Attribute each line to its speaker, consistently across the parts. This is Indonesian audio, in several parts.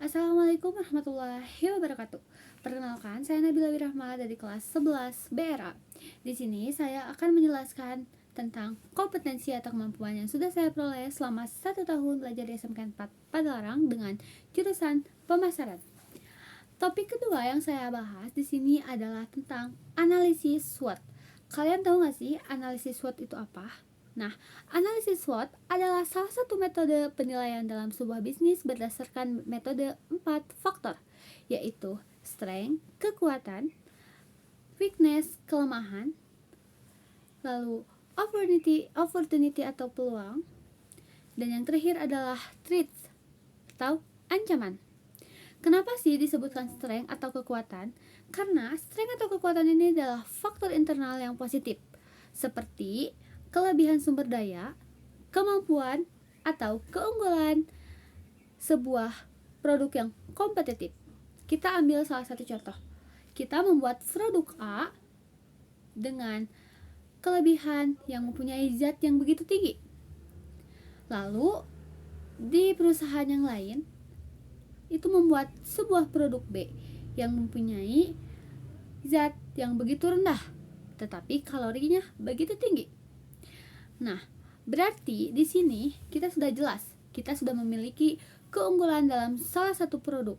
Speaker 1: Assalamualaikum warahmatullahi wabarakatuh. Perkenalkan, saya Nabila Wirahma dari kelas 11 BRA. Di sini saya akan menjelaskan tentang kompetensi atau kemampuan yang sudah saya peroleh selama 1 tahun belajar di SMK 4 Padalarang dengan jurusan pemasaran. Topik kedua yang saya bahas di sini adalah tentang analisis SWOT. Kalian tahu nggak sih analisis SWOT itu apa? Nah, analisis SWOT adalah salah satu metode penilaian dalam sebuah bisnis berdasarkan metode 4 faktor, yaitu strength, kekuatan, weakness, kelemahan, lalu opportunity atau peluang, dan yang terakhir adalah threats atau ancaman. Kenapa sih disebutkan strength atau kekuatan? Karena strength atau kekuatan ini adalah faktor internal yang positif, seperti kelebihan sumber daya, kemampuan, atau keunggulan sebuah produk yang kompetitif. Kita ambil salah satu contoh. Kita membuat produk A dengan kelebihan yang mempunyai zat yang begitu tinggi. Lalu, di perusahaan yang lain, itu membuat sebuah produk B yang mempunyai zat yang begitu rendah, tetapi kalorinya begitu tinggi. Nah, berarti di sini kita sudah jelas, kita sudah memiliki keunggulan dalam salah satu produk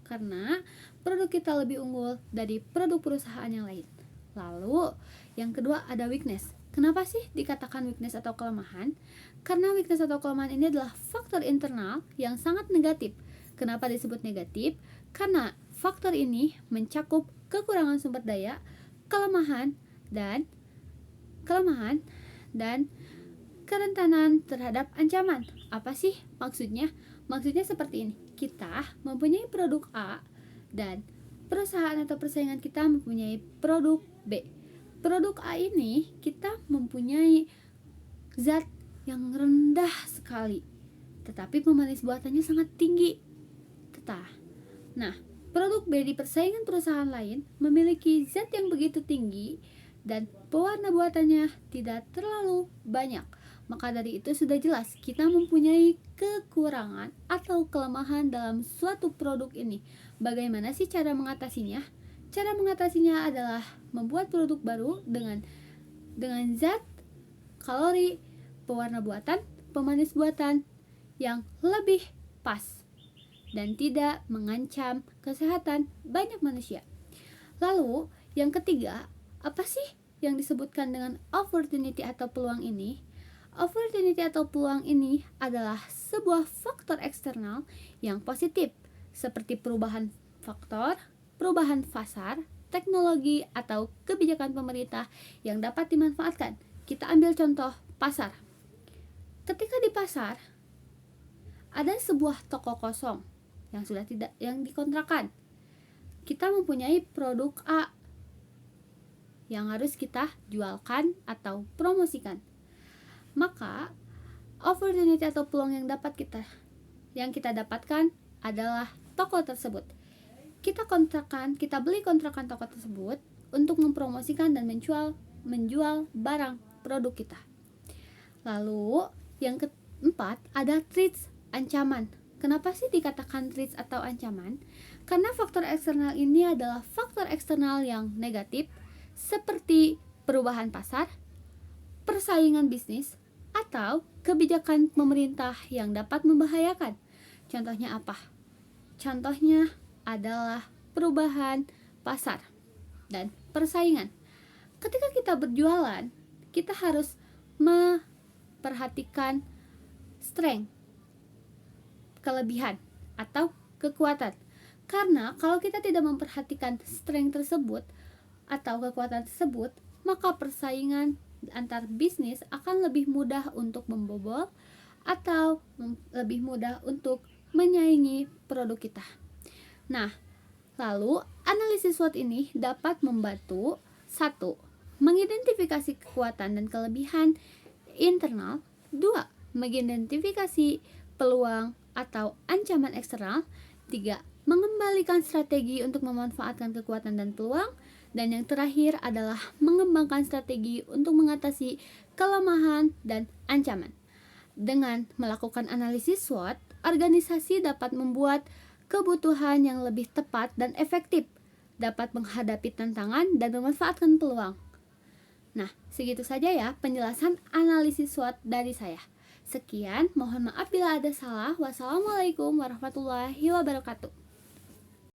Speaker 1: karena produk kita lebih unggul dari produk perusahaan yang lain. Lalu, yang kedua ada weakness. Kenapa sih dikatakan weakness atau kelemahan? Karena weakness atau kelemahan ini adalah faktor internal yang sangat negatif. Kenapa disebut negatif? Karena faktor ini mencakup kekurangan sumber daya, kelemahan dan kerentanan terhadap ancaman. Apa sih maksudnya? Maksudnya seperti ini. Kita mempunyai produk A dan perusahaan atau persaingan kita mempunyai produk B. Produk A ini kita mempunyai zat yang rendah sekali, tetapi pemanis buatannya sangat tinggi. Nah, produk B di persaingan perusahaan lain memiliki zat yang begitu tinggi dan pewarna buatannya tidak terlalu banyak. Maka dari itu sudah jelas kita mempunyai kekurangan atau kelemahan dalam suatu produk ini. Bagaimana sih cara mengatasinya? Cara mengatasinya adalah membuat produk baru dengan zat, kalori, pewarna buatan, pemanis buatan yang lebih pas dan tidak mengancam kesehatan banyak manusia. Lalu, yang ketiga, apa sih yang disebutkan dengan opportunity atau peluang ini? Opportunity atau peluang ini adalah sebuah faktor eksternal yang positif, seperti perubahan pasar, teknologi, atau kebijakan pemerintah yang dapat dimanfaatkan. Kita ambil contoh pasar. Ketika di pasar ada sebuah toko kosong yang dikontrakan. Kita mempunyai produk A yang harus kita jualkan atau promosikan. Maka opportunity atau peluang yang kita dapatkan adalah toko tersebut. Kita beli kontrakan toko tersebut untuk mempromosikan dan menjual barang produk kita. Lalu yang keempat ada threats, ancaman. Kenapa sih dikatakan threats atau ancaman? Karena faktor eksternal ini adalah faktor eksternal yang negatif, seperti perubahan pasar, persaingan bisnis, atau kebijakan pemerintah yang dapat membahayakan. Contohnya apa? Contohnya adalah perubahan pasar dan persaingan. Ketika kita berjualan, kita harus memperhatikan strength, kelebihan atau kekuatan. Karena kalau kita tidak memperhatikan strength tersebut atau kekuatan tersebut, maka persaingan antar bisnis akan lebih mudah untuk membobol atau lebih mudah untuk menyaingi produk kita. Nah, lalu analisis SWOT ini dapat membantu 1. Mengidentifikasi kekuatan dan kelebihan internal. 2. Mengidentifikasi peluang atau ancaman eksternal. 3. Mengembalikan strategi untuk memanfaatkan kekuatan dan peluang. Dan yang terakhir adalah mengembangkan strategi untuk mengatasi kelemahan dan ancaman. Dengan melakukan analisis SWOT, organisasi dapat membuat kebutuhan yang lebih tepat dan efektif, dapat menghadapi tantangan dan memanfaatkan peluang. Nah, segitu saja ya penjelasan analisis SWOT dari saya. Sekian, mohon maaf bila ada salah. Wassalamualaikum warahmatullahi wabarakatuh.